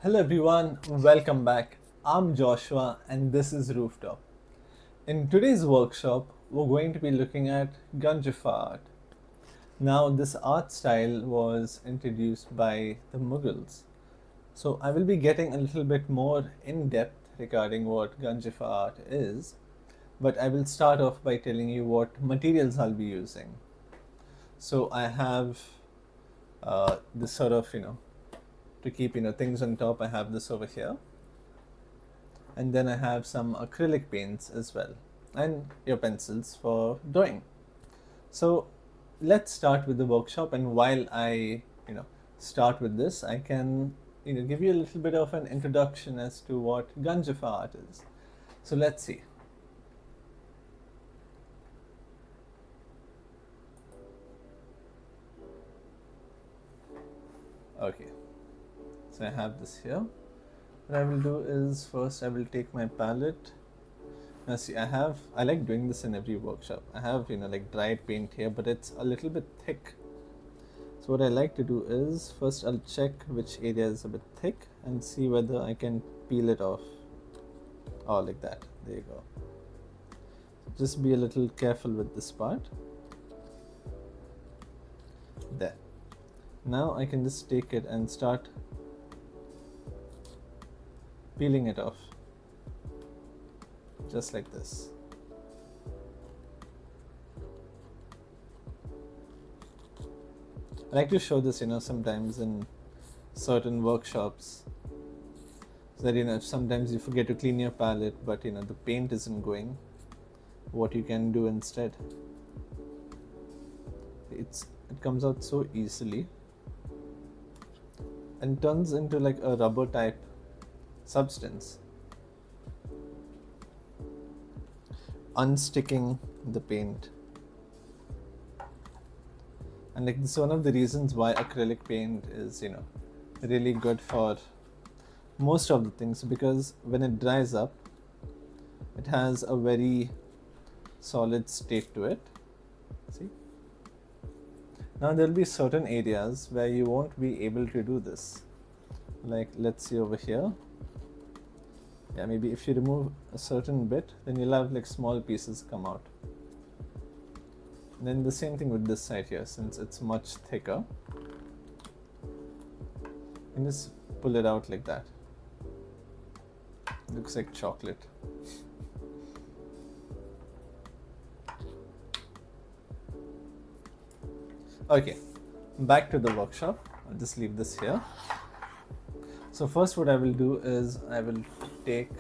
Hello everyone, welcome back. I'm Joshua and this is Rooftop. In today's workshop, we're going to be looking at Ganjifa art. Now, this art style was introduced by the Mughals. So, I will be getting a little bit more in depth regarding what Ganjifa art is, but I will start off by telling you what materials I'll be using. So, I have this sort of, to keep things on top, I have this over here, and then I have some acrylic paints as well, and your pencils for drawing. So let's start with the workshop, and while I start with this, I can give you a little bit of an introduction as to what Ganjifa art is. So let's see. Okay, so I have this here. What I will do is first I will take my palette. Now see, I like doing this in every workshop. I have like dried paint here, but it's a little bit thick. So what I like to do is first I'll check which area is a bit thick and see whether I can peel it off. Oh, like that. There you go. Just be a little careful with this part. There. Now I can just take it and start peeling it off, just like this. I like to show this, sometimes in certain workshops, so that if sometimes you forget to clean your palette, but the paint isn't going, what you can do instead. It comes out so easily and turns into like a rubber type substance, unsticking the paint. And like this is one of the reasons why acrylic paint is really good for most of the things, because when it dries up it has a very solid state to it. See, now there will be certain areas where you won't be able to do this, like let's see over here. Yeah, maybe if you remove a certain bit, then you'll have like small pieces come out. And then the same thing with this side here, since it's much thicker. And just pull it out like that. Looks like chocolate. Okay, back to the workshop. I'll just leave this here. So first what I will do is I will take,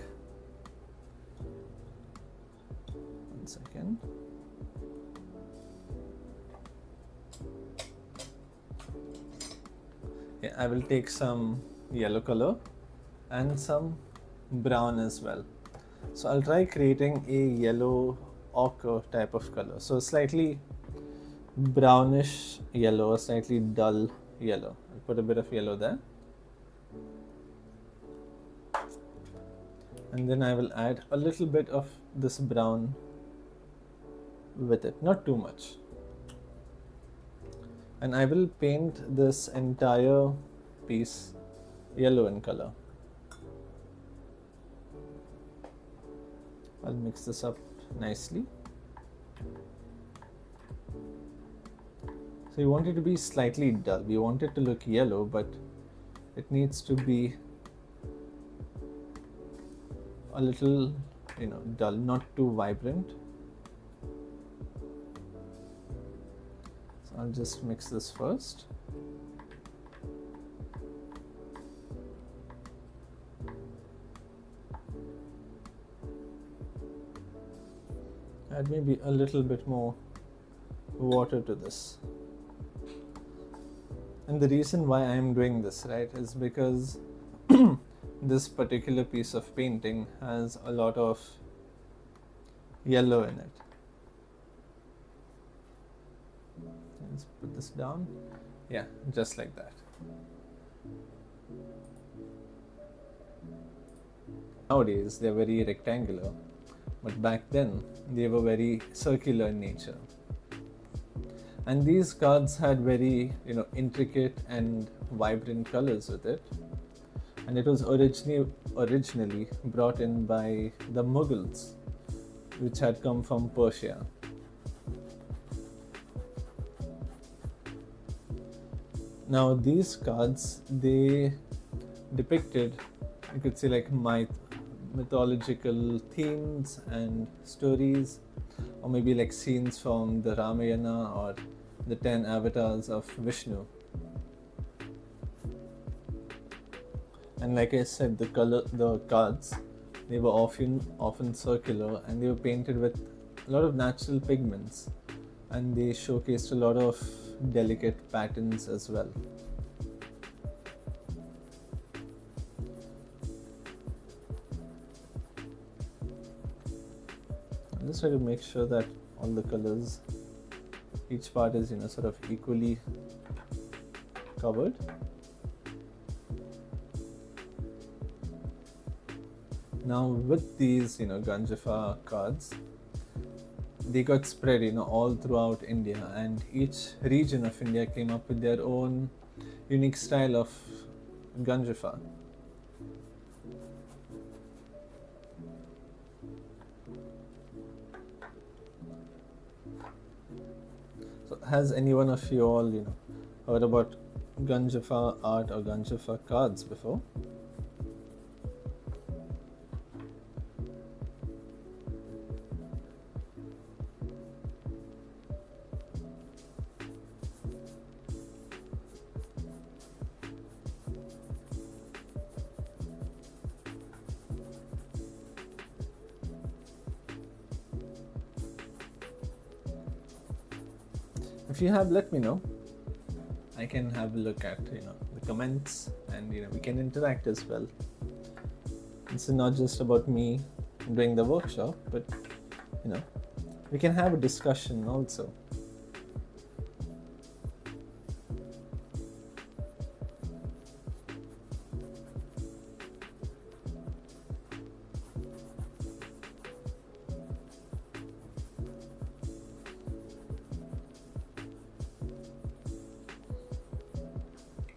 one second. Yeah, I will take some yellow color and some brown as well. So I'll try creating a yellow ochre type of color. So slightly brownish yellow, or slightly dull yellow. I'll put a bit of yellow there. And then I will add a little bit of this brown with it, not too much. And I will paint this entire piece yellow in color. I'll mix this up nicely. So you want it to be slightly dull. We want it to look yellow, but it needs to be a little dull, not too vibrant. So I'll just mix this first. Add maybe a little bit more water to this. And the reason why I am doing this, right, is because this particular piece of painting has a lot of yellow in it. Let's put this down. Yeah, just like that. Nowadays they're very rectangular, but back then they were very circular in nature. And these cards had very intricate and vibrant colors with it. and it was originally brought in by the Mughals, which had come from Persia. Now these cards, they depicted, you could say, like mythological themes and stories, or maybe like scenes from the Ramayana or the 10 avatars of Vishnu. And like I said, the cards, they were often circular, and they were painted with a lot of natural pigments, and they showcased a lot of delicate patterns as well. I'm just trying to make sure that all the colors, each part is sort of equally covered. Now with these Ganjifa cards, they got spread all throughout India, and each region of India came up with their own unique style of Ganjifa. So has any one of you all heard about Ganjifa art or Ganjifa cards before? If you have, let me know. I can have a look at the comments, and we can interact as well. It's not just about me doing the workshop, but we can have a discussion also.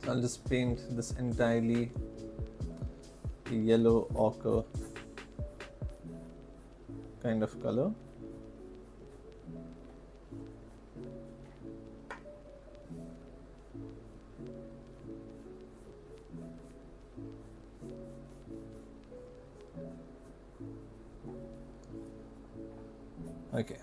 I'll just paint this entirely yellow ochre kind of color. Okay.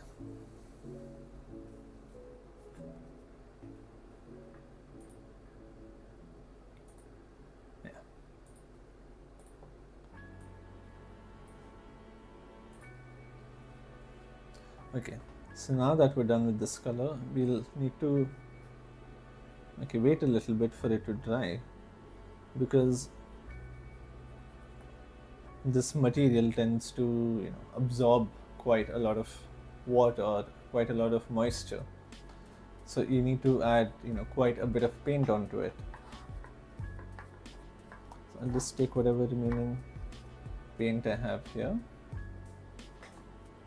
Okay, so now that we're done with this color, we'll need to wait a little bit for it to dry, because this material tends to absorb quite a lot of water or quite a lot of moisture. So you need to add quite a bit of paint onto it. So I'll just take whatever remaining paint I have here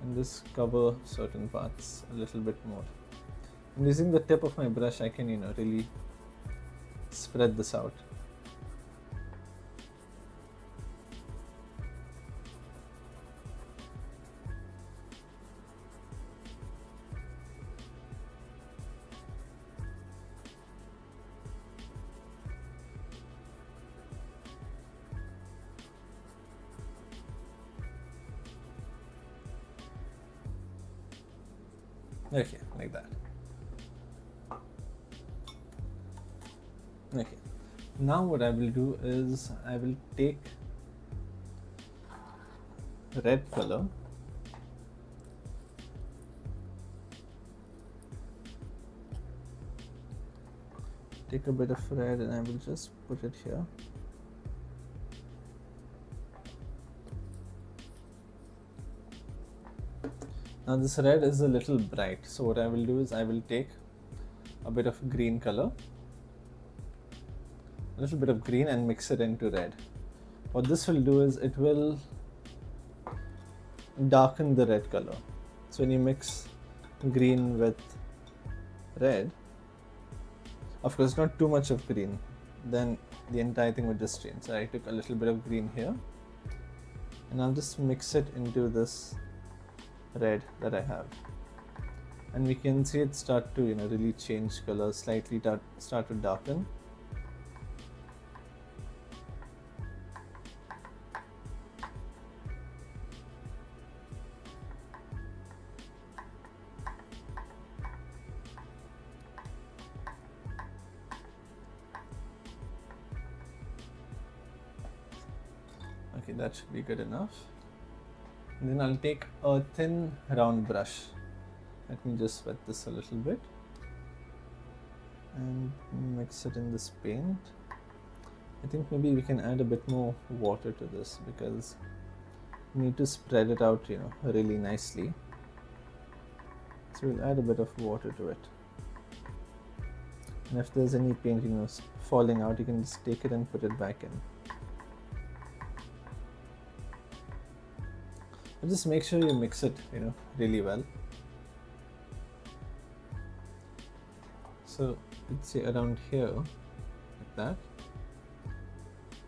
and just cover certain parts a little bit more. And using the tip of my brush, I can really spread this out. Okay, like that. Okay, now what I will do is I will take red color, take a bit of red, and I will just put it here. Now this red is a little bright, so what I will do is I will take a bit of green color, a little bit of green, and mix it into red. What this will do is it will darken the red color. So when you mix green with red, of course not too much of green, then the entire thing would just change. So I took a little bit of green here, and I'll just mix it into this red that I have, and we can see it start to really change color, slightly start to darken. Okay, that should be good enough. And then I'll take a thin round brush. Let me just wet this a little bit and mix it in this paint. I think maybe we can add a bit more water to this because we need to spread it out, really nicely. So we'll add a bit of water to it. And if there's any paint, falling out, you can just take it and put it back in. And just make sure you mix it, really well. So let's say around here, like that.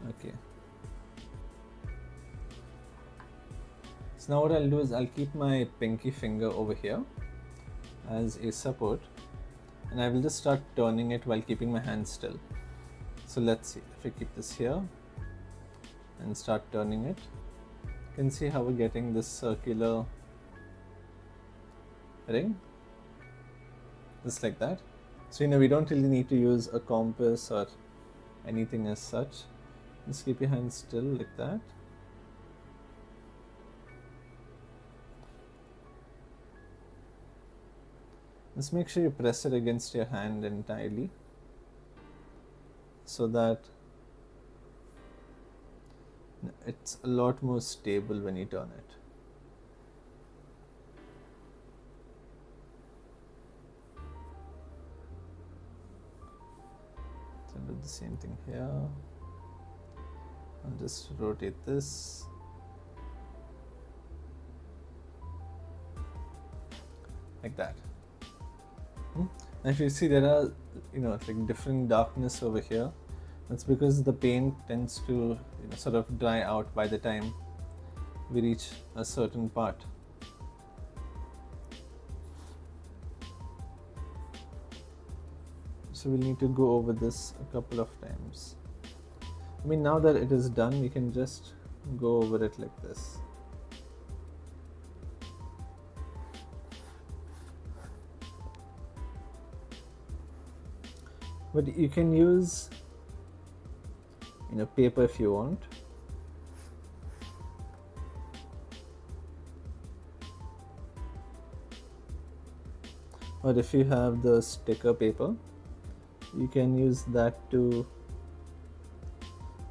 Okay. So now what I'll do is I'll keep my pinky finger over here as a support, and I will just start turning it while keeping my hand still. So let's see, if I keep this here and start turning it, you can see how we're getting this circular ring, just like that. So we don't really need to use a compass or anything as such. Just keep your hand still like that. Just make sure you press it against your hand entirely so that it's a lot more stable when you turn it. So I'll do the same thing here. I'll just rotate this. Like that. And if you see, there are like different darkness over here. That's because the paint tends to sort of dry out by the time we reach a certain part. So we'll need to go over this a couple of times. Now that it is done, we can just go over it like this. But you can use paper if you want. Or if you have the sticker paper, you can use that to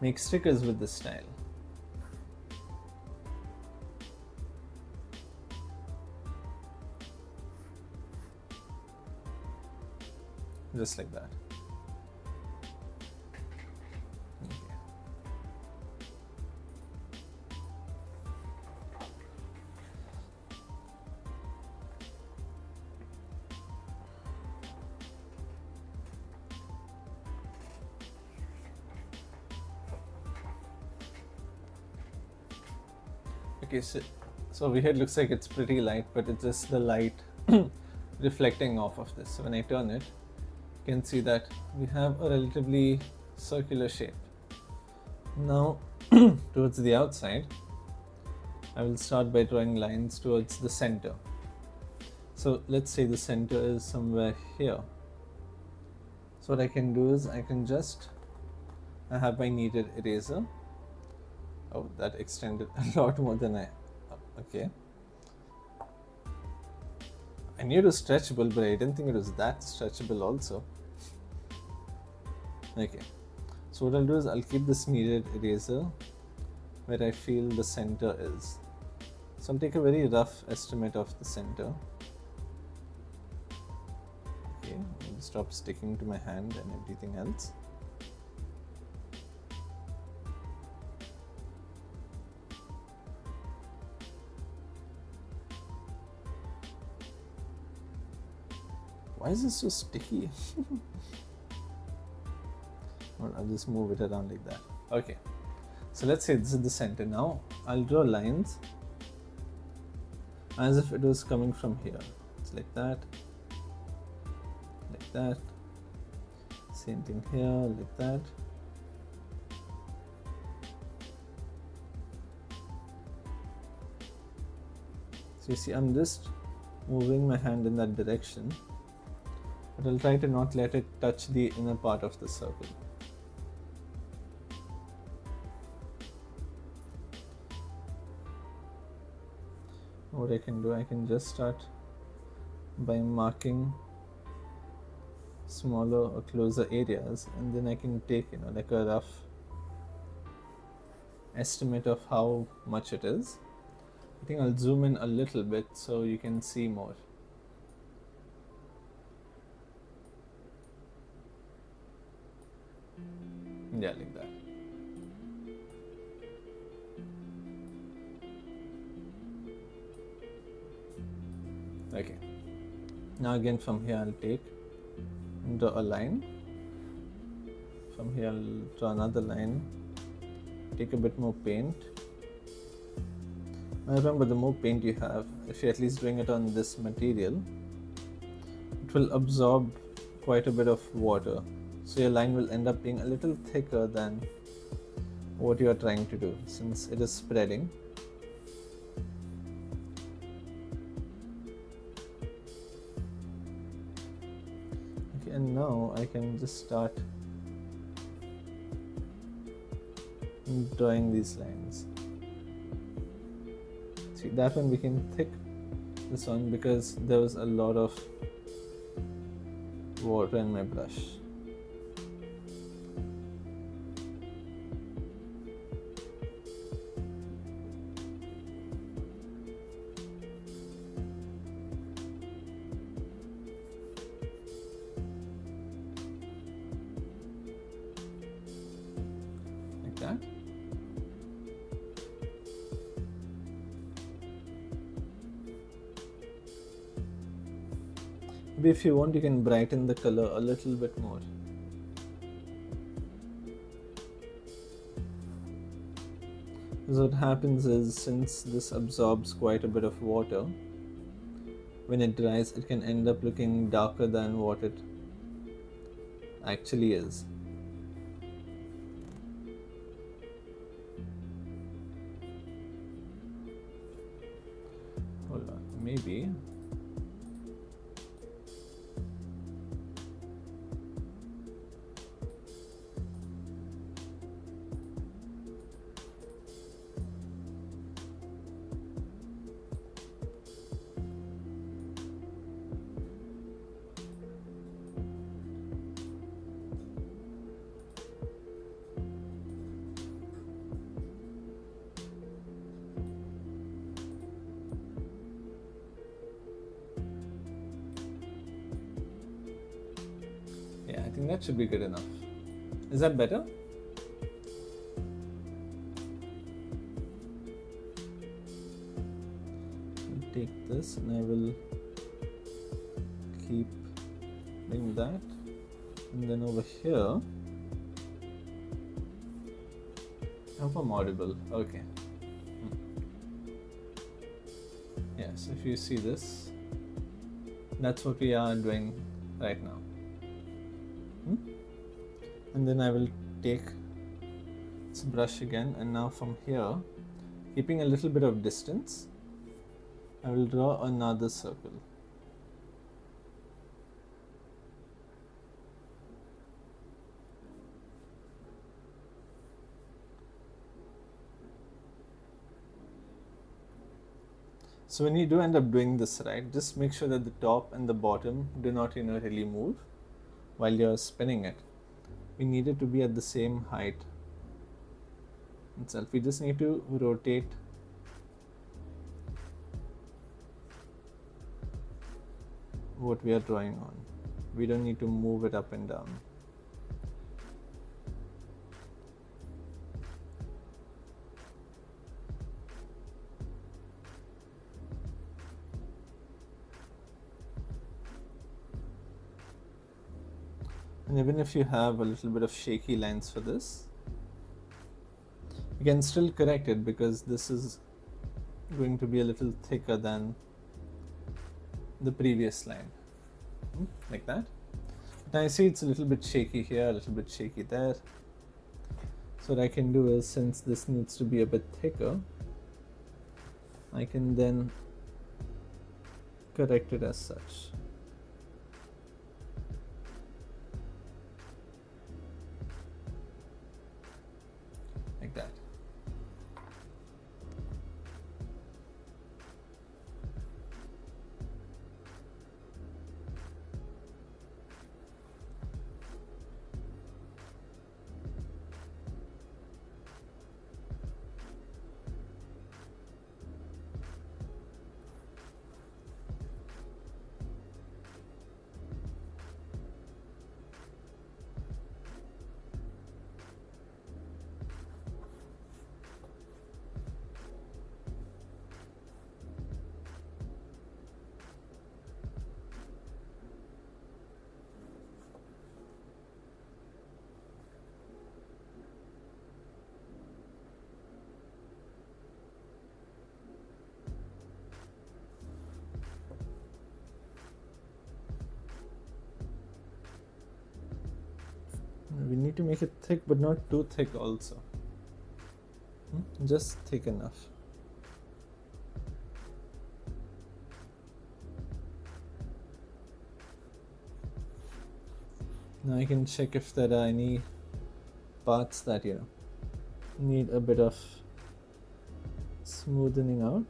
make stickers with this style. Just like that. Okay, so over here it looks like it's pretty light, but it's just the light reflecting off of this. So when I turn it, you can see that we have a relatively circular shape. Now towards the outside, I will start by drawing lines towards the center. So let's say the center is somewhere here. So what I can do is I have my kneaded eraser. Oh, that extended a lot more than okay. I knew it was stretchable, but I didn't think it was that stretchable also. Okay, so what I'll do is I'll keep this kneaded eraser where I feel the center is. So I'll take a very rough estimate of the center. Okay, I'll stop sticking to my hand and everything else. Why is this so sticky? Or I'll just move it around like that. Okay, so let's say this is the center. Now I'll draw lines as if it was coming from here. It's like that, like that. Same thing here, like that. So you see, I'm just moving my hand in that direction, but I'll try to not let it touch the inner part of the circle. What I can do, I can just start by marking smaller or closer areas, and then I can take, like a rough estimate of how much it is. I think I'll zoom in a little bit so you can see more. Yeah, like that. Okay. Now again from here I'll take and draw a line. From here I'll draw another line. Take a bit more paint. Now remember, the more paint you have, if you're at least doing it on this material, it will absorb quite a bit of water. So your line will end up being a little thicker than what you are trying to do, since it is spreading. Okay, and now I can just start drawing these lines. See, that one became thick, this one, because there was a lot of water in my brush. Like that. Maybe if you want, you can brighten the color a little bit more. Because what happens is, since this absorbs quite a bit of water, when it dries, it can end up looking darker than what it actually is. Hold on, maybe. Yeah, I think that should be good enough. Is that better? I'll take this and I will keep doing that. And then over here, I hope I'm audible. Okay. Yes, if you see this, that's what we are doing right now. And then I will take this brush again, and now from here, keeping a little bit of distance, I will draw another circle. So when you do end up doing this, right, just make sure that the top and the bottom do not really move while you're spinning it. We need it to be at the same height itself. We just need to rotate what we are drawing on. We don't need to move it up and down. And even if you have a little bit of shaky lines for this, you can still correct it because this is going to be a little thicker than the previous line, like that. Now I see it's a little bit shaky here, a little bit shaky there. So what I can do is, since this needs to be a bit thicker, I can then correct it as such. Like that. We need to make it thick, but not too thick also. Just thick enough. Now I can check if there are any parts that need a bit of smoothening out.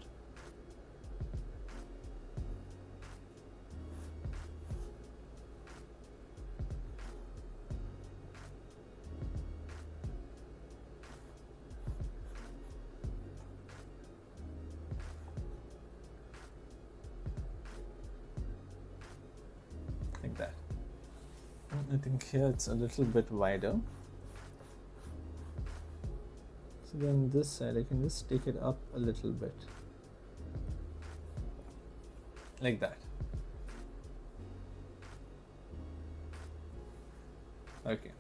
Like that. I think here it's a little bit wider. So then this side I can just take it up a little bit. Like that. Okay.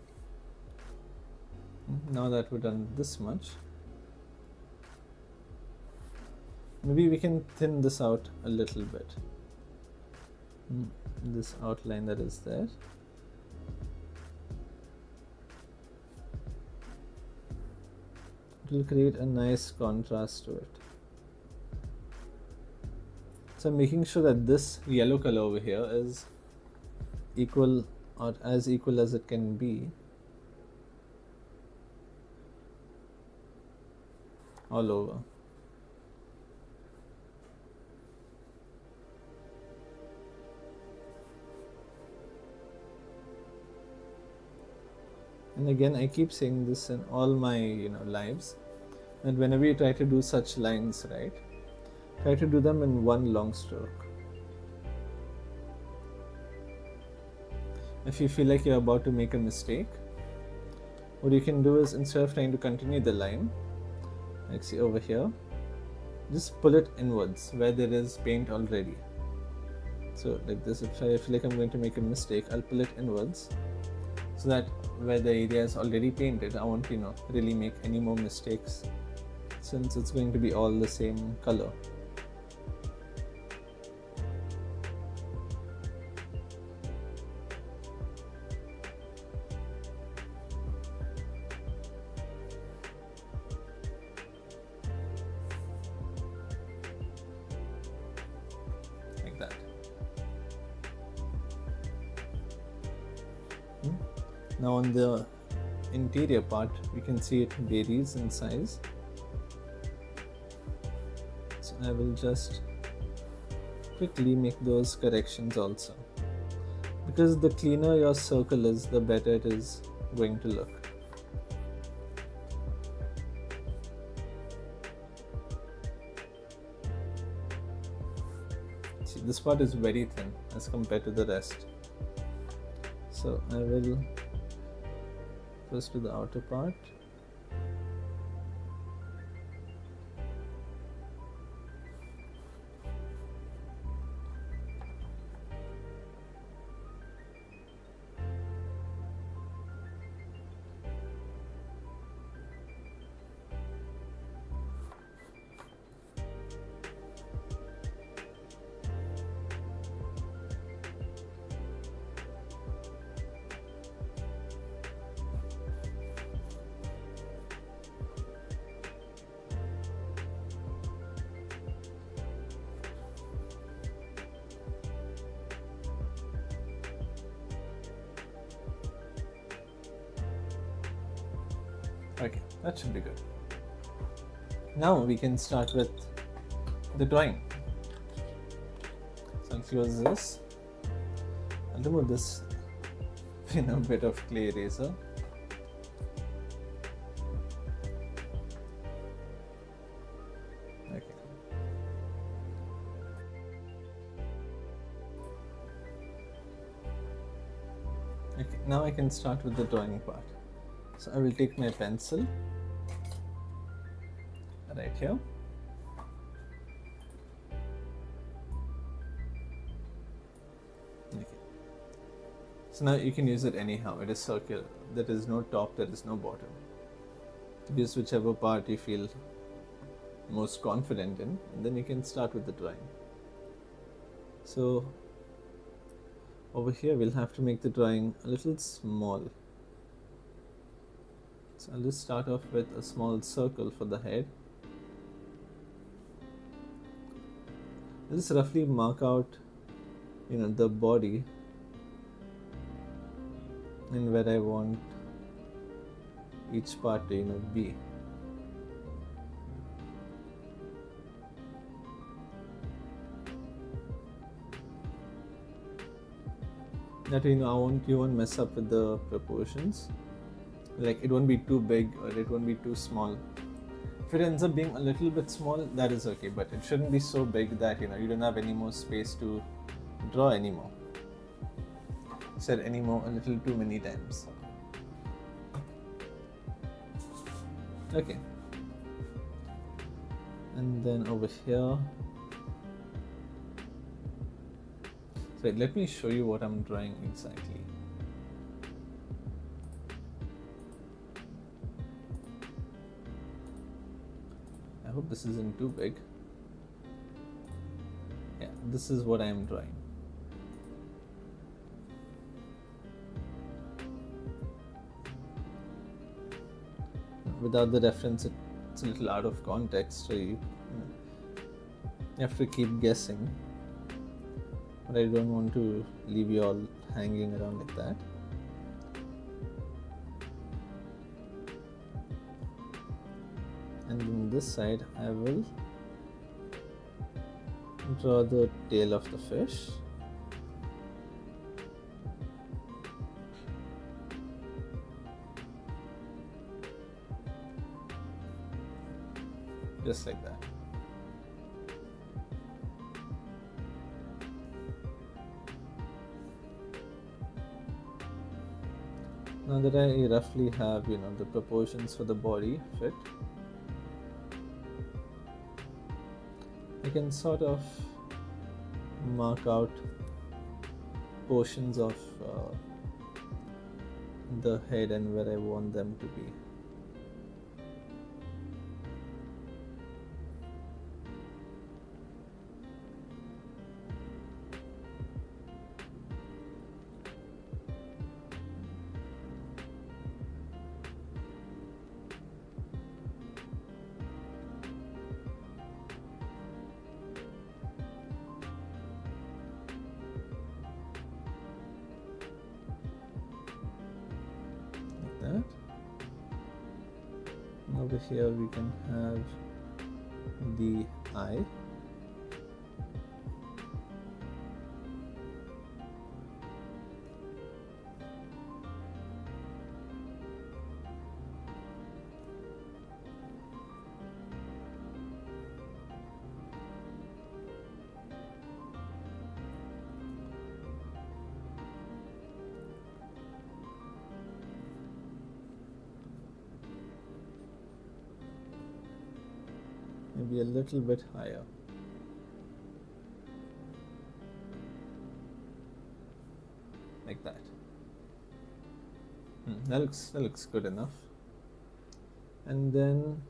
Now that we've done this much, maybe we can thin this out a little bit. This outline that is there. It will create a nice contrast to it. So I'm making sure that this yellow color over here is equal, or as equal as it can be, all over. And again, I keep saying this in all my lives, that whenever you try to do such lines, right, try to do them in one long stroke. If you feel like you're about to make a mistake, what you can do is, instead of trying to continue the line, like see over here, just pull it inwards where there is paint already. So like this, if I feel like I'm going to make a mistake, I'll pull it inwards, so that where the area is already painted, I won't really make any more mistakes, since it's going to be all the same color. Like that. Now on the interior part, we can see it varies in size. So I will just quickly make those corrections also, because the cleaner your circle is, the better it is going to look. See, this part is very thin as compared to the rest. So I will first do the outer part. Okay, that should be good. Now we can start with the drawing. So I'll close this. I'll remove this bit of clay eraser. Okay. Okay, now I can start with the drawing part. So I will take my pencil right here. Okay. So now you can use it anyhow. It is circular. There is no top, there is no bottom. Use whichever part you feel most confident in, and then you can start with the drawing. So over here we'll have to make the drawing a little small. So I'll just start off with a small circle for the head. I'll just roughly mark out, the body and where I want each part to, be. That you won't mess up with the proportions. Like it won't be too big or it won't be too small. If it ends up being a little bit small, that is okay, but it shouldn't be so big that you don't have any more space to draw anymore. Said anymore a little too many times. Okay. And then over here. So let me show you what I'm drawing exactly. I hope this isn't too big. Yeah, this is what I am drawing. Without the reference, it's a little out of context, so you have to keep guessing. But I don't want to leave you all hanging around like that. And on this side, I will draw the tail of the fish. Just like that. Now that I roughly have, the proportions for the body fit, I can sort of mark out portions of the head and where I want them to be. That. Over here we can have the eye. Maybe a little bit higher. Like that. That looks good enough. And then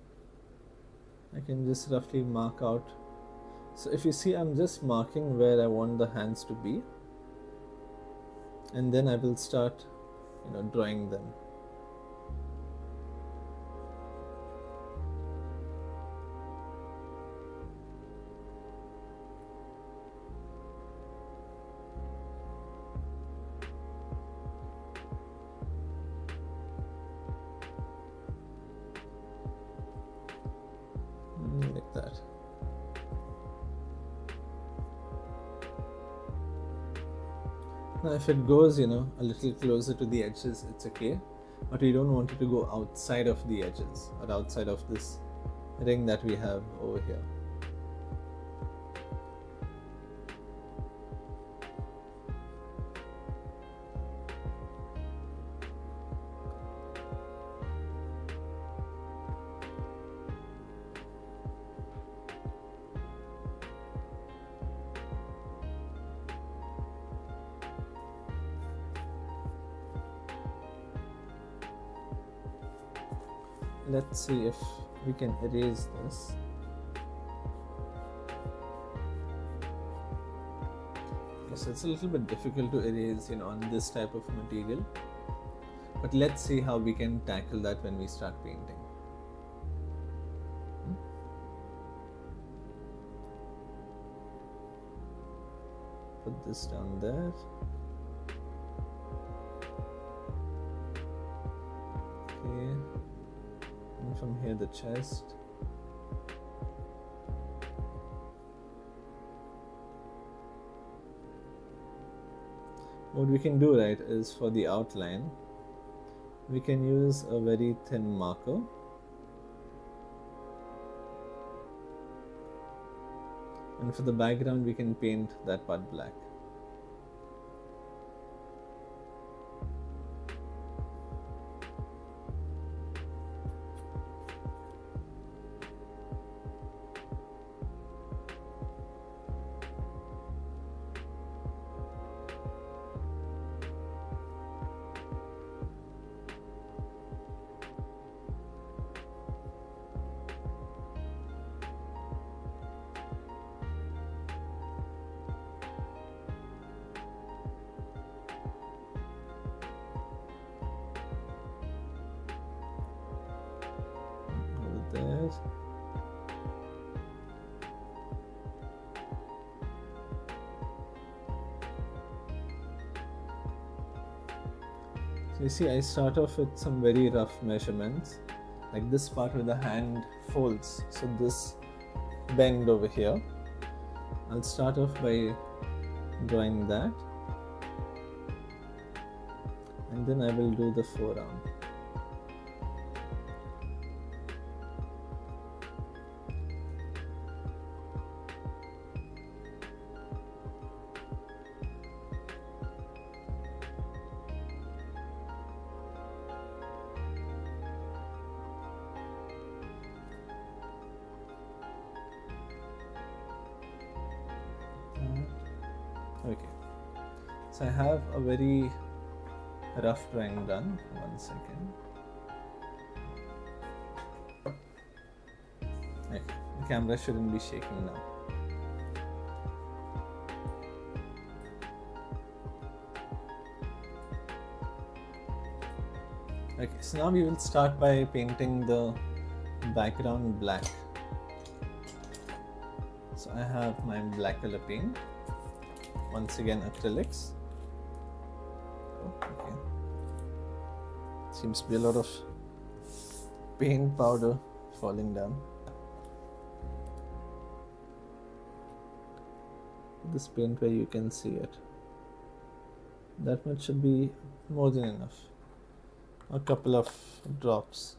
I can just roughly mark out. So if you see, I'm just marking where I want the hands to be, and then I will start, drawing them. Now if it goes, a little closer to the edges, it's okay. But we don't want it to go outside of the edges or outside of this ring that we have over here. Let's see if we can erase this. So it's a little bit difficult to erase, on this type of material. But let's see how we can tackle that when we start painting. Put this down there. Okay. And from here the chest. What we can do, right, is for the outline, we can use a very thin marker. And for the background, we can paint that part black. There. So you see, I start off with some very rough measurements, like this part where the hand folds, so this bend over here. I'll start off by drawing that, and then I will do the forearm. Okay, so I have a very rough drawing done. 1 second. Okay, the camera shouldn't be shaking now. Okay, so now we will start by painting the background black. So I have my black color paint. Once again, acrylics. Oh, okay. Seems to be a lot of paint powder falling down. This paint where you can see it. That much should be more than enough. A couple of drops.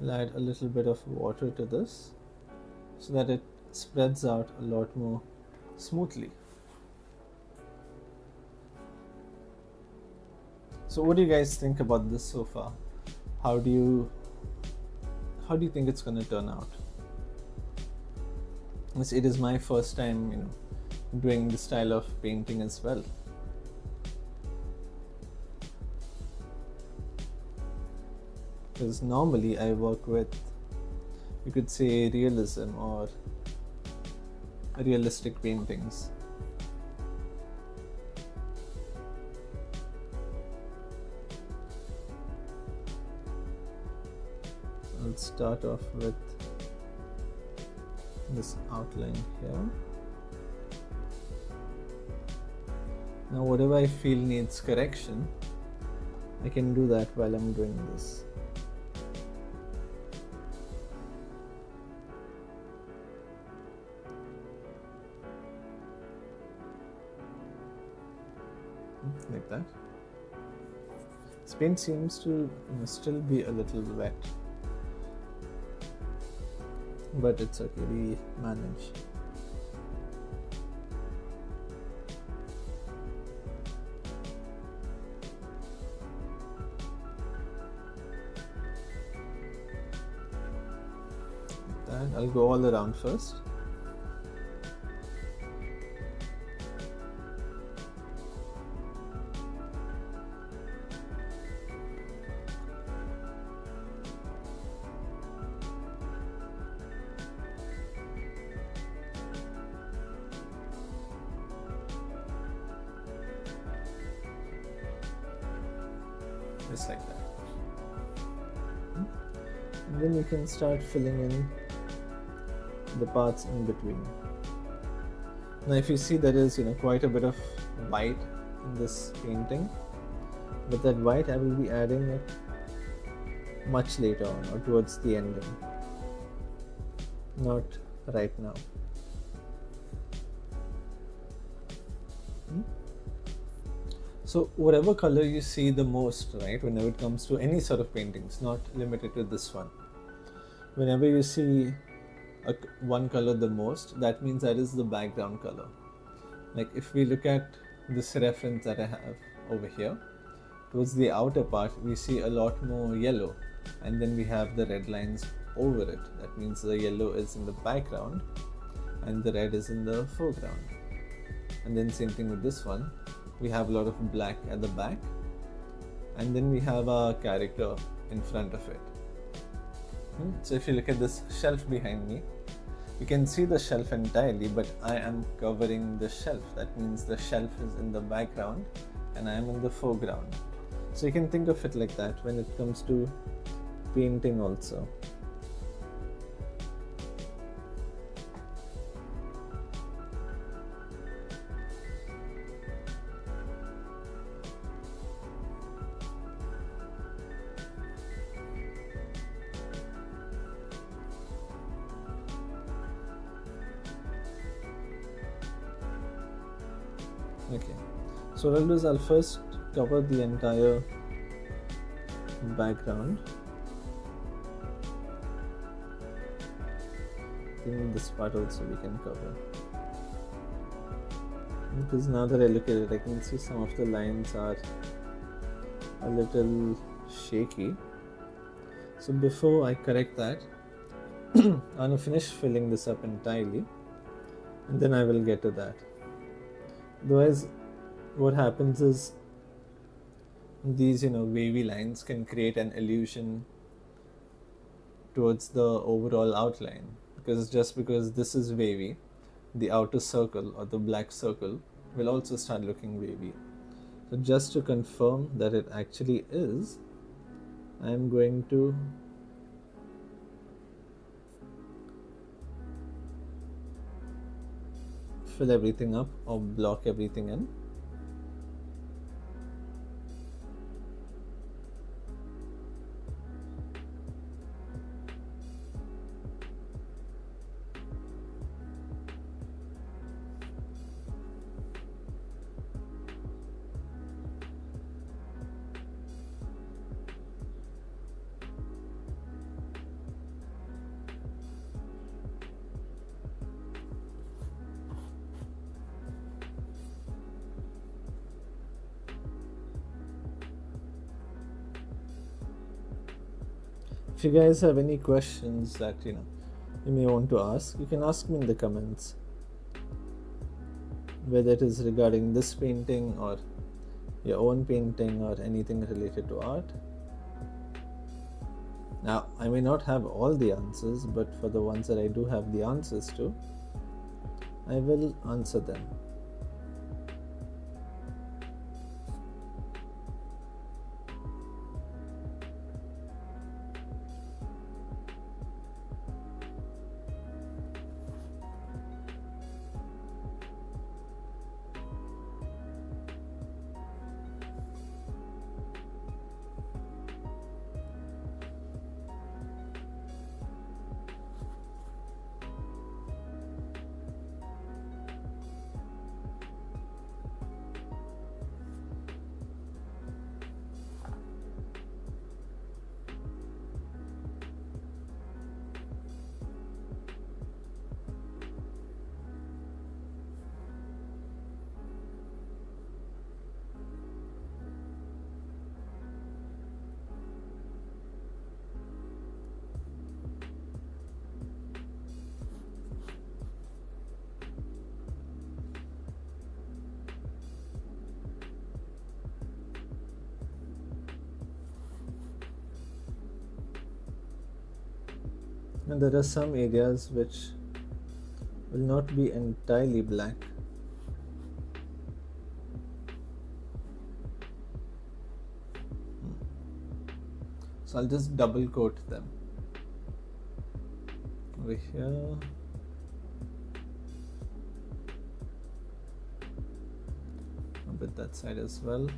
I'll add a little bit of water to this so that it spreads out a lot more smoothly. So what do you guys think about this so far? How do you think it's going to turn out? It is my first time, doing this style of painting as well. Because normally I work with, you could say, realism or realistic paintings. I'll start off with this outline here. Now whatever I feel needs correction, I can do that while I'm doing this. Like that. This paint seems to still be a little wet, but it's okay, we manage. And I'll go all around first. Just like that. And then you can start filling in the parts in between. Now if you see, there is quite a bit of white in this painting, but that white I will be adding it much later on or towards the ending, not right now. So whatever color you see the most, right, whenever it comes to any sort of paintings, not limited to this one, whenever you see one color the most, that means that is the background color. Like if we look at this reference that I have over here, towards the outer part we see a lot more yellow, and then we have the red lines over it. That means the yellow is in the background and the red is in the foreground. And then same thing with this one, we have a lot of black at the back, and then we have our character in front of it. So if you look at this shelf behind me, you can see the shelf entirely, but I am covering the shelf. That means the shelf is in the background and I am in the foreground. So you can think of it like that when it comes to painting also. Okay, so what I'll do is I'll first cover the entire background. I think this part also we can cover, because now that I look at it, I can see some of the lines are a little shaky. So before I correct that, I'm going to finish filling this up entirely, and then I will get to that. Otherwise, what happens is these wavy lines can create an illusion towards the overall outline, because just because this is wavy, the outer circle or the black circle will also start looking wavy. So just to confirm that it actually is, I am going to fill everything up or block everything in. If you guys have any questions that you may want to ask, you can ask me in the comments, whether it is regarding this painting or your own painting or anything related to art. Now, I may not have all the answers, but for the ones that I do have the answers to, I will answer them. And there are some areas which will not be entirely black. So I'll just double coat them over here. A bit that side as well.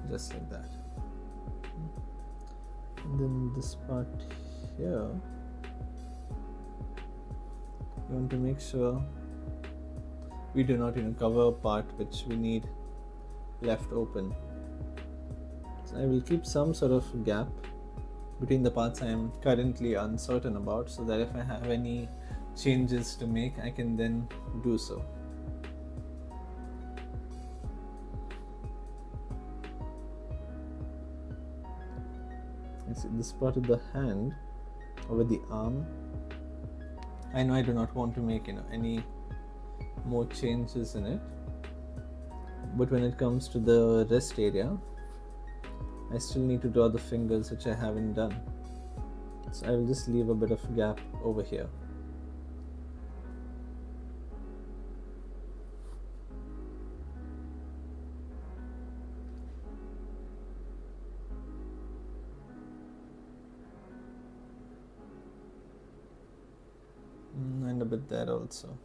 Just like that. And then this part here, you want to make sure we do not cover a part which we need left open. So I will keep some sort of gap between the parts I am currently uncertain about, so that if I have any changes to make, I can then do so. See this part of the hand over the arm. I know I do not want to make any more changes in it, but when it comes to the wrist area, I still need to draw the fingers, which I haven't done. So I will just leave a bit of gap over here. And a bit there also.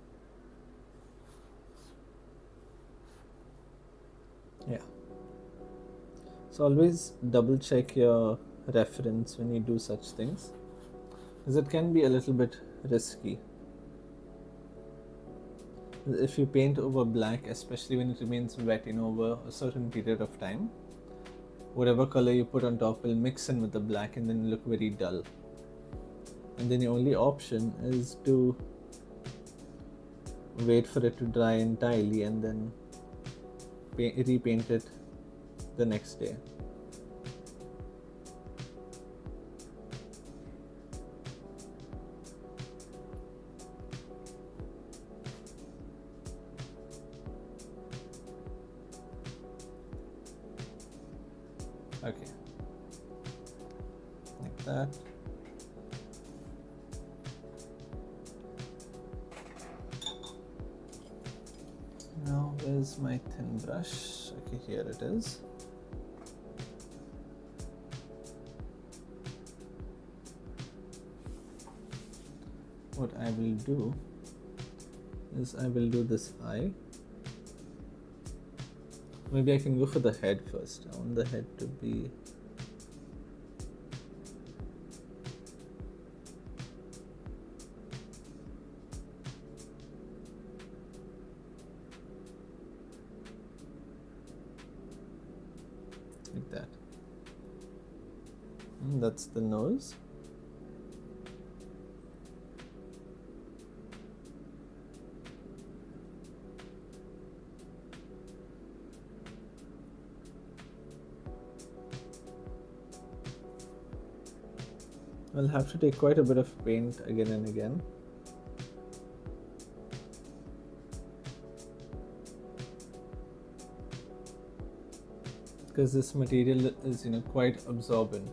Yeah. So always double check your reference when you do such things, because it can be a little bit risky. If you paint over black, especially when it remains wet over a certain period of time, whatever color you put on top will mix in with the black and then look very dull. And then the only option is to wait for it to dry entirely and then repaint it the next day. Okay, like that. Now where's my thin brush? Okay, here it is. What I will do is I will do this eye. Maybe I can go for the head first. I want the head to be like that. And that's the nose. I'll have to take quite a bit of paint again and again. Because this material is quite absorbent.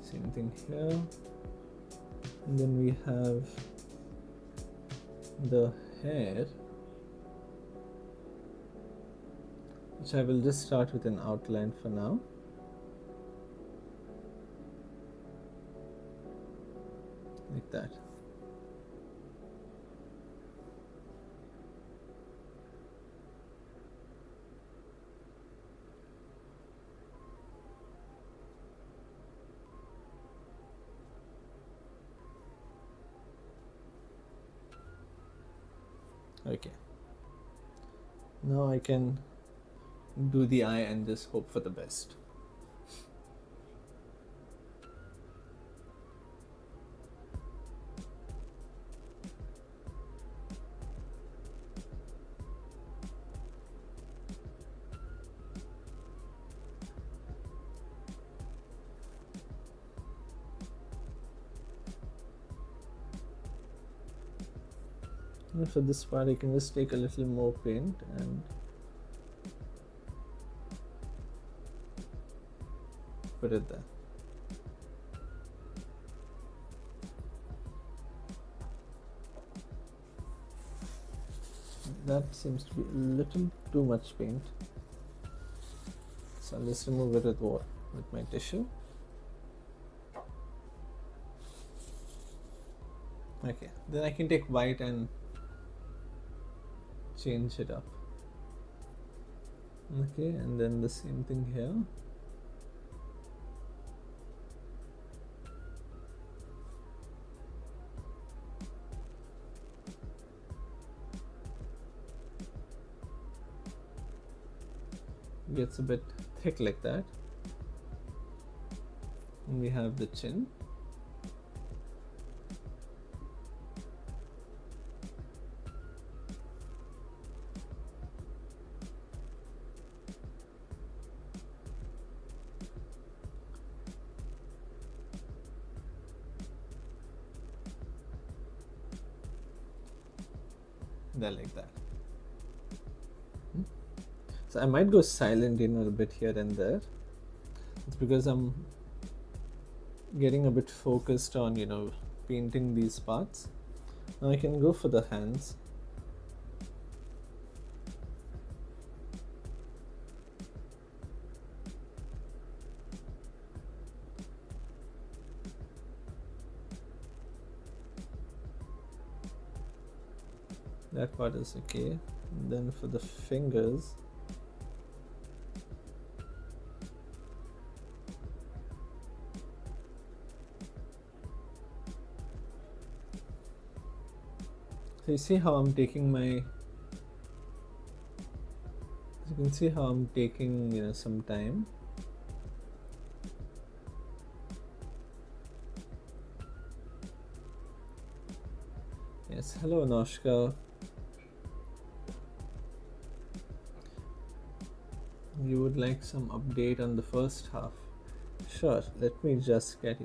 Same thing here. And then we have the hair, which I will just start with an outline for now. Like that. Okay, now I can do the eye and just hope for the best. And for this part I can just take a little more paint and put it there. That seems to be a little too much paint, so I'll just remove it with my tissue. Okay, then I can take white and change it up. Okay, and then the same thing here. Gets a bit thick like that. And we have the chin. There, like that. So I might go silent, a bit here and there. It's because I'm getting a bit focused on, painting these parts. Now I can go for the hands. That part is okay. And then for the fingers, so you see how I'm taking some time. Yes, hello Noshka. You would like some update on the first half? Sure, let me just get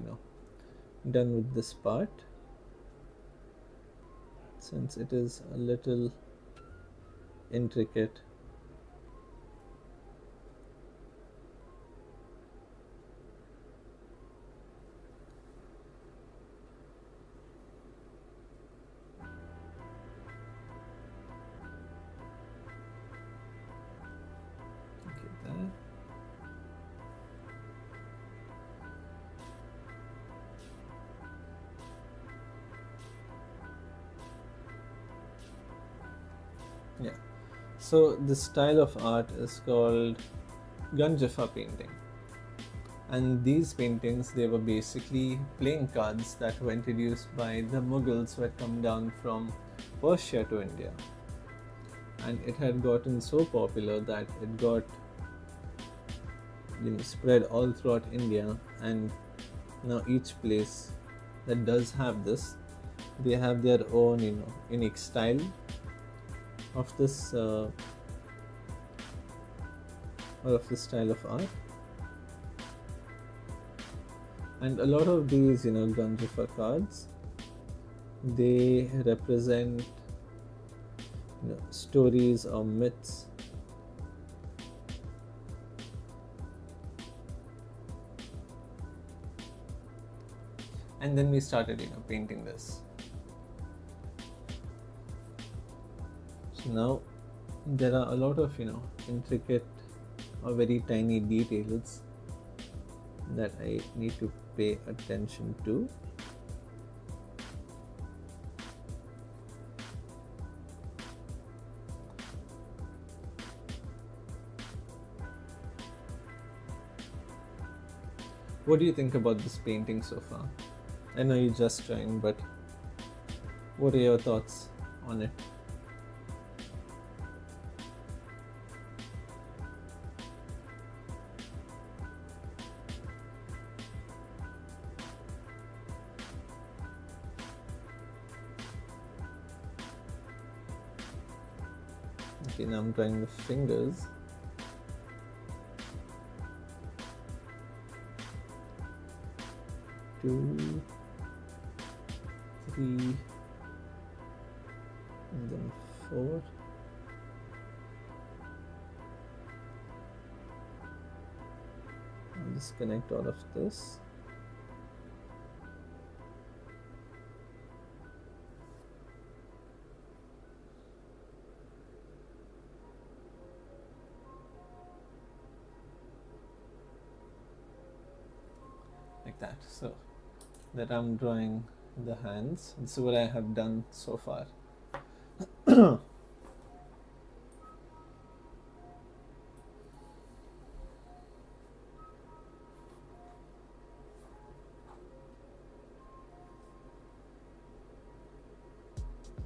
done with this part, since it is a little intricate. Yeah, so this style of art is called Ganjifa painting, and these paintings, they were basically playing cards that were introduced by the Mughals who had come down from Persia to India, and it had gotten so popular that it got spread all throughout India. And now each place that does have this, they have their own unique style of this or of this style of art. And a lot of these Ganjifa cards, they represent stories or myths. And then we started painting this. So now there are a lot of intricate or very tiny details that I need to pay attention to. What do you think about this painting so far? I know you just joined, but what are your thoughts on it? Okay, now I'm drawing the fingers. Two, three, and then 4. I'll just connect all of this. Like that. So that I'm drawing the hands. This is what I have done so far.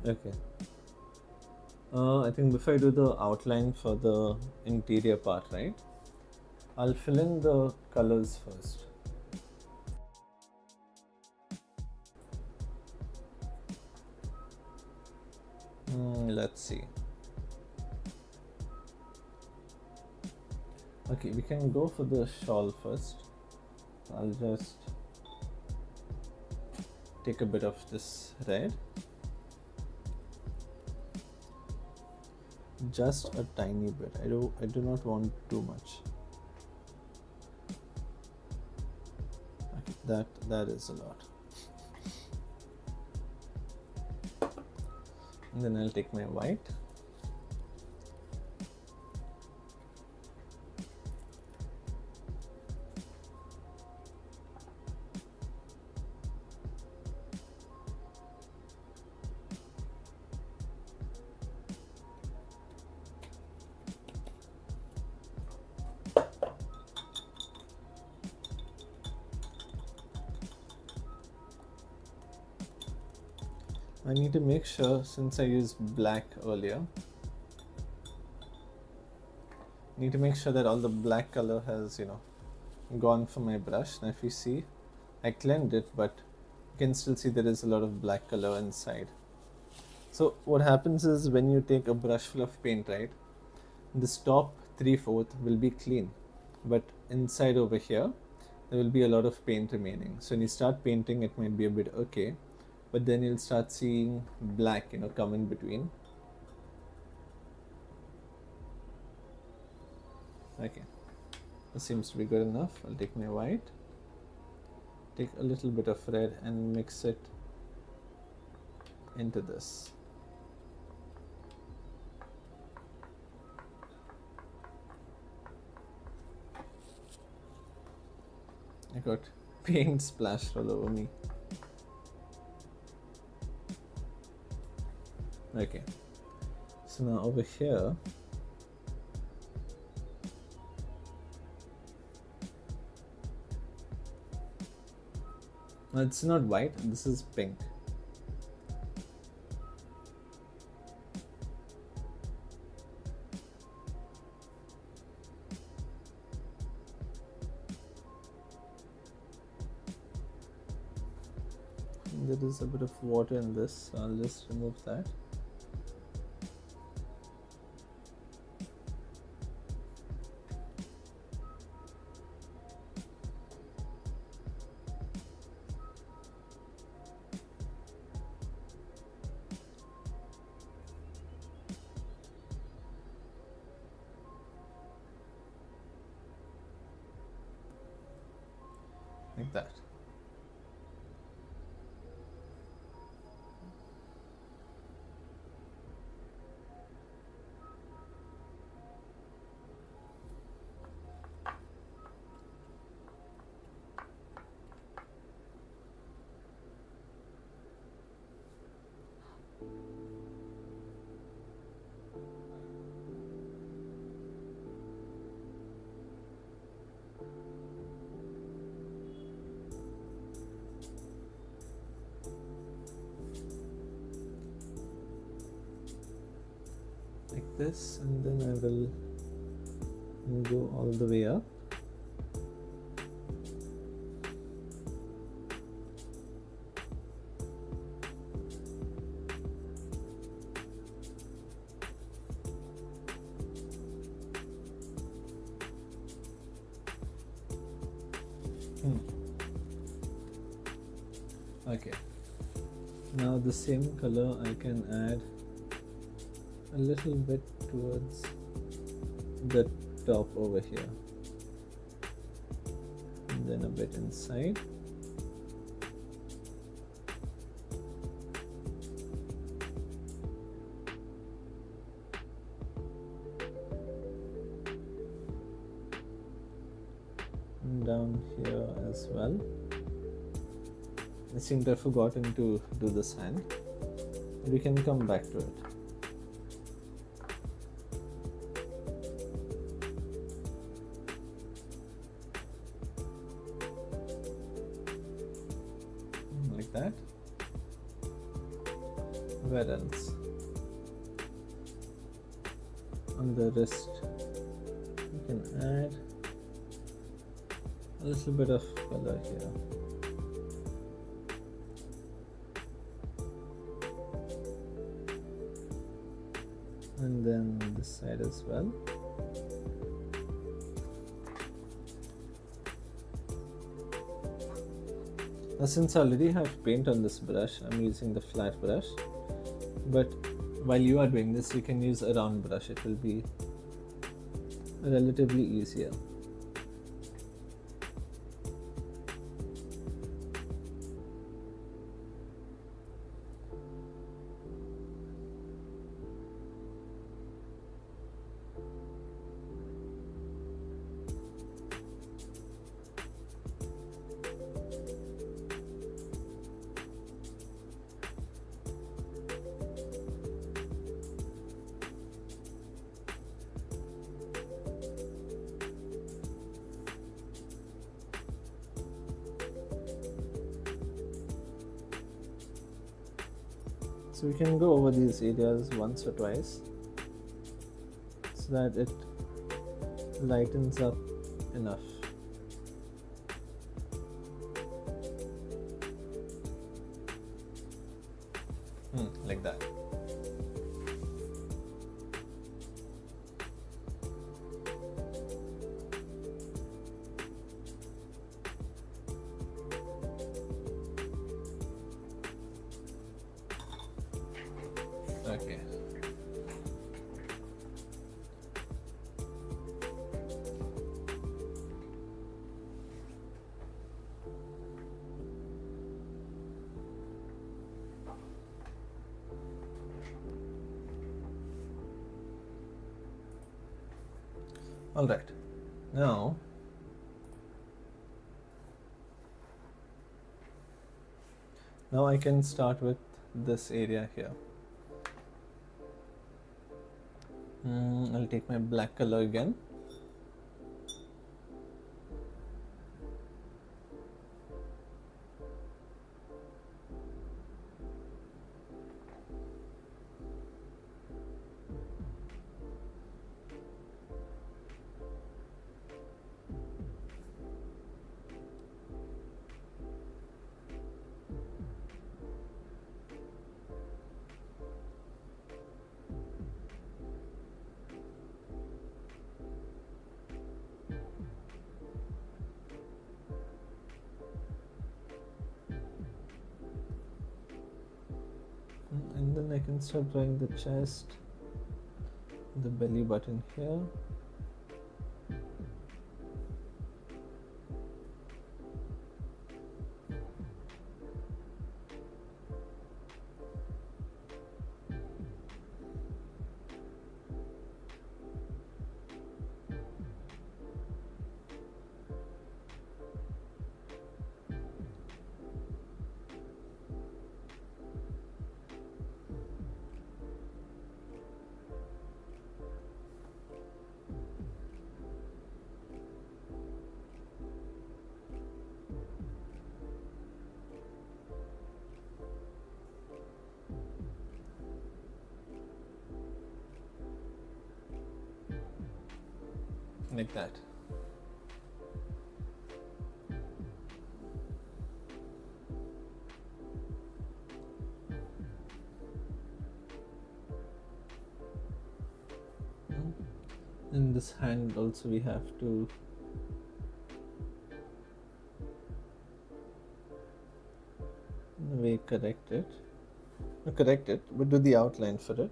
Okay. I think before I do the outline for the interior part, right, I'll fill in the colors first. Let's see. Okay, we can go for the shawl first. I'll just take a bit of this red. Just a tiny bit. I do not want too much. Okay, that is a lot. And then I'll take my white. I need to make sure, since I used black earlier, need to make sure that all the black color has, gone from my brush. Now if you see, I cleansed it, but you can still see there is a lot of black color inside. So what happens is, when you take a brush full of paint, right, this top 3/4 will be clean, but inside over here, there will be a lot of paint remaining. So when you start painting, it might be a bit okay, but then you'll start seeing black, come in between. Okay, this seems to be good enough. I'll take my white, take a little bit of red and mix it into this. I got paint splashed all over me. Okay, so now over here, it's not white, this is pink. And there is a bit of water in this, so I'll just remove that. Like that. Like this, and then I will go all the way up. Okay, now the same color I can add a little bit towards the top over here, and then a bit inside. And down here as well. I seem to have forgotten to do this hand. We can come back to it. Like that. Where else? On the wrist, we can add a little bit of color here. And then this side as well. Now, since I already have paint on this brush, I'm using the flat brush, but while you are doing this, you can use a round brush. It will be relatively easier. So we can go over these areas once or twice so that it lightens up enough. Like that. Okay. All right. Now I can start with this area here. I'll take my black color again. And then I can start drawing the chest, the belly button here. Like that. In this hand also we have to we correct it. Not correct it, but do the outline for it.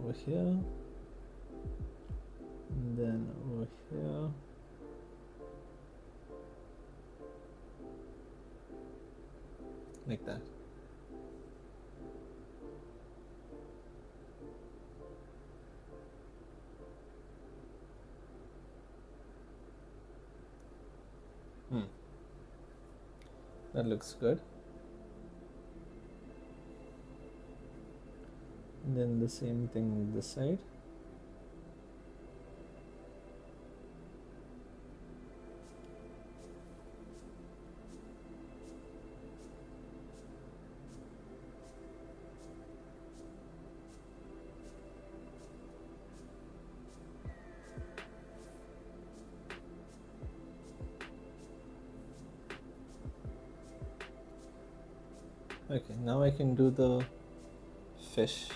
Over here, and then over here. Like that. That looks good. And then the same thing this side. Okay, now I can do the fish.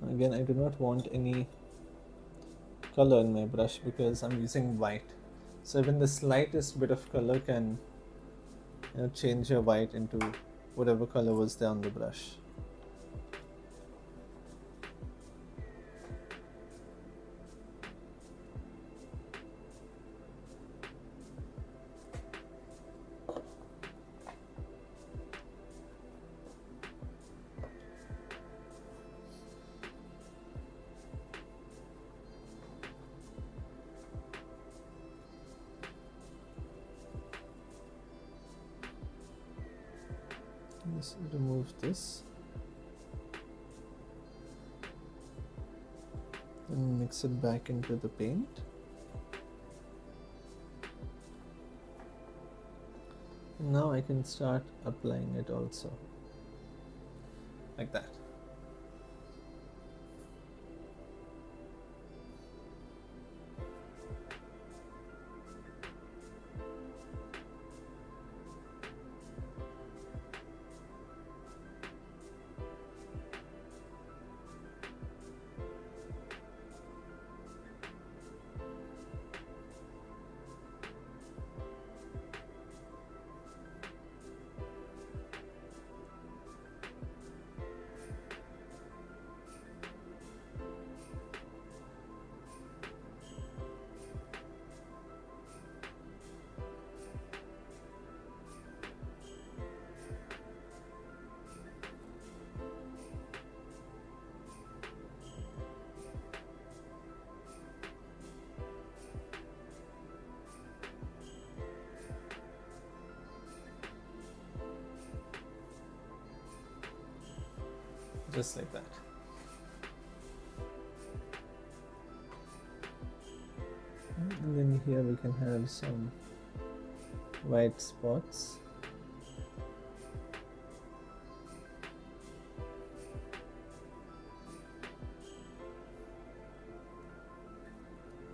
Again, I do not want any color in my brush because I'm using white. So even the slightest bit of color can change your white into whatever color was there on the brush. Just remove this and mix it back into the paint. And now I can start applying it also, like that. Just like that. And then here we can have some white spots.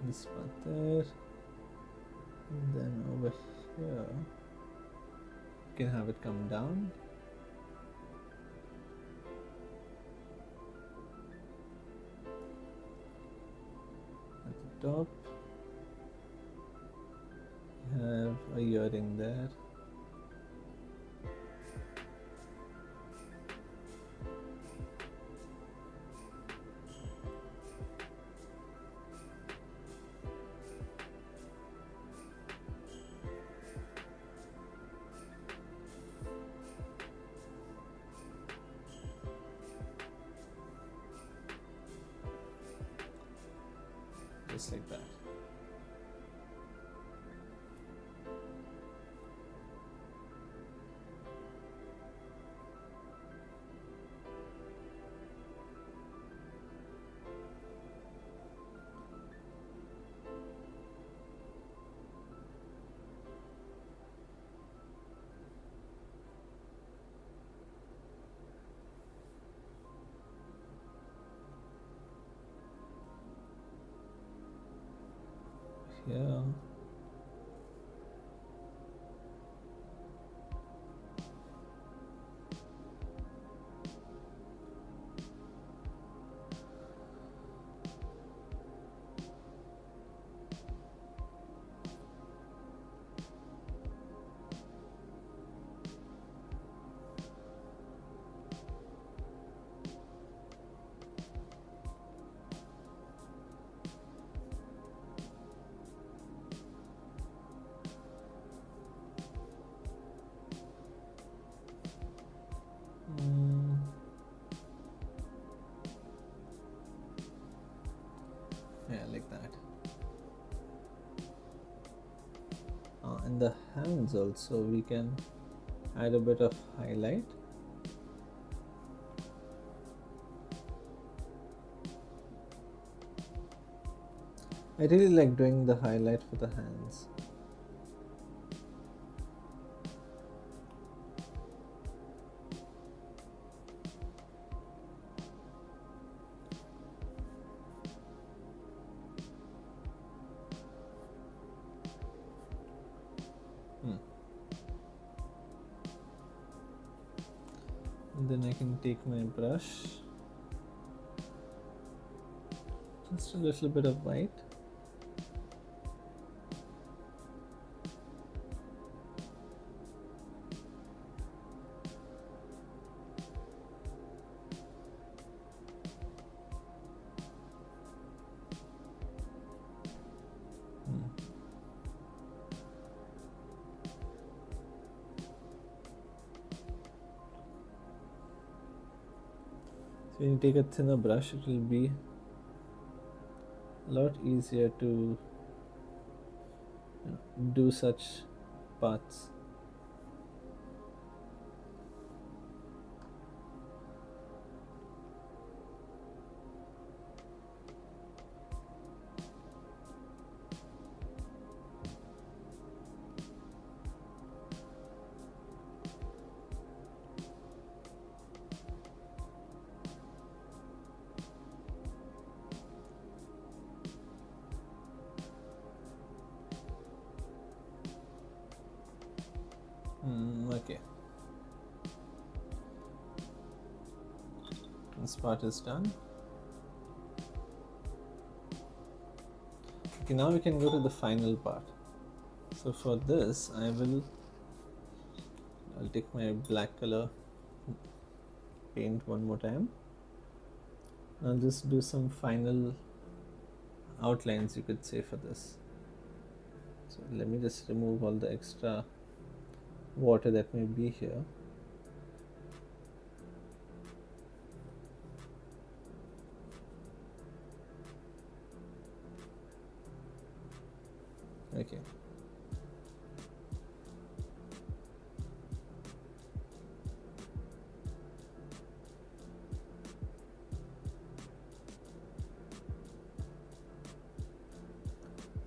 This spot there. And then over here, you can have it come down. Top, you have a earring there. Just like that. here. Yeah, like that. And the hands also, we can add a bit of highlight. I really like doing the highlight for the hands. And then I can take my brush, just a little bit of white. So when you take a thinner brush, it will be a lot easier to do such parts. Okay. This part is done. Okay, now we can go to the final part. So for this, I'll take my black color, paint one more time. I'll just do some final outlines, you could say, for this. So let me just remove all the extra water that may be here. Okay.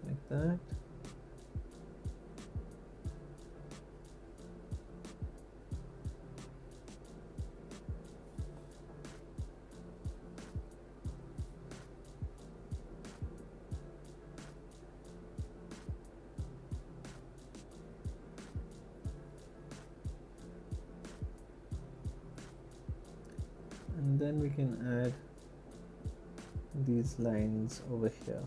Like that. And then we can add these lines over here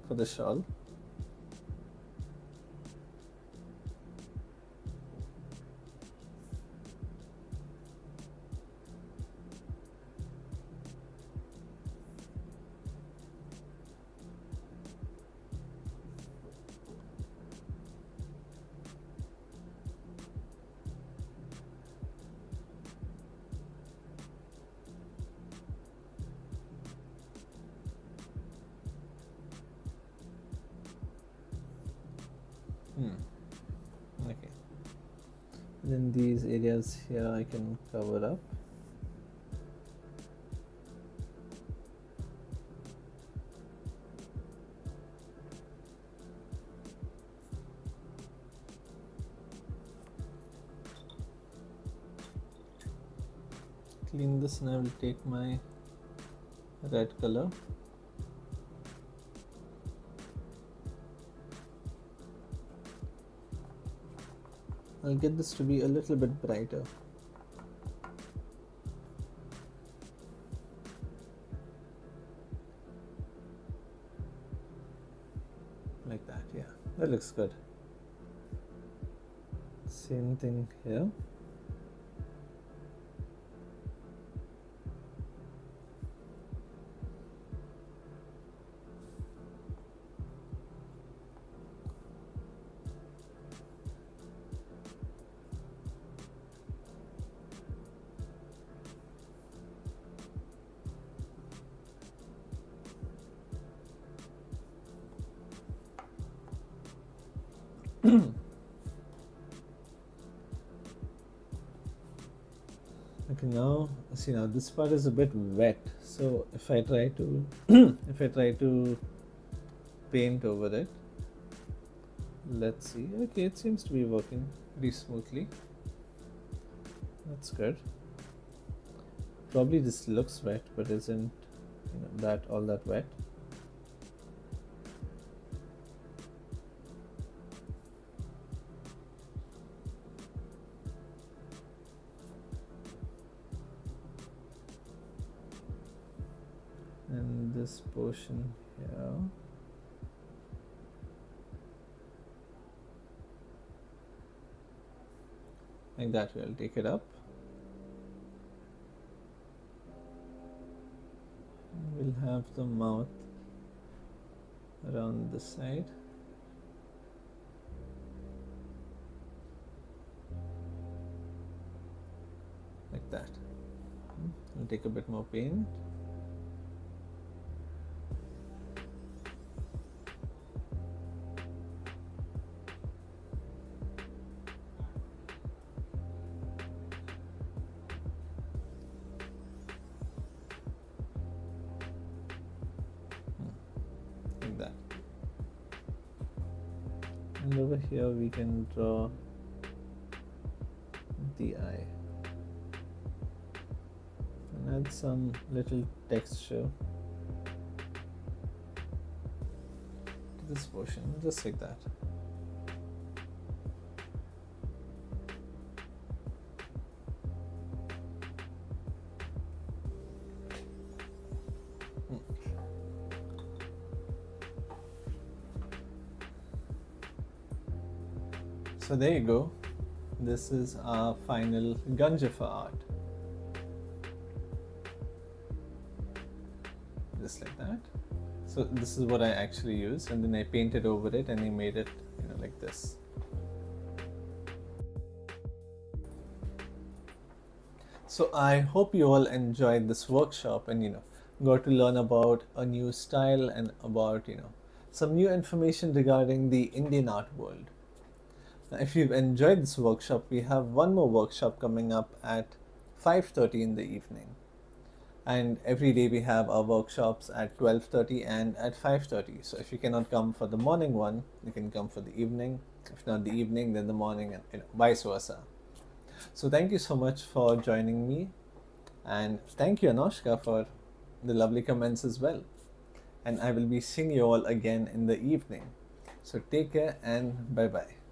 for the shawl. Okay. Then these areas here I can cover up. Clean this and I will take my red color. I'll get this to be a little bit brighter. Like that, yeah, that looks good. Same thing here. Okay, now see, now this part is a bit wet, so if I try to if I try to paint over it, let's see. Okay, it seems to be working pretty smoothly. That's good. Probably this looks wet, but isn't, that all that wet. And this portion here, like that, we'll take it up. We'll have the mouth around this side. Like that. I'll take a bit more paint. Like that. And over here we can draw the eye and add some little texture to this portion, just like that. So there you go. This is our final Ganjifa art. Just like that. So this is what I actually used, and then I painted over it and I made it, like this. So I hope you all enjoyed this workshop and got to learn about a new style and about some new information regarding the Indian art world. Now, if you've enjoyed this workshop, we have one more workshop coming up at 5:30 in the evening. And every day we have our workshops at 12:30 and at 5:30. So if you cannot come for the morning one, you can come for the evening. If not the evening, then the morning, and vice versa. So thank you so much for joining me, and thank you Anoshka for the lovely comments as well. And I will be seeing you all again in the evening. So take care and bye bye.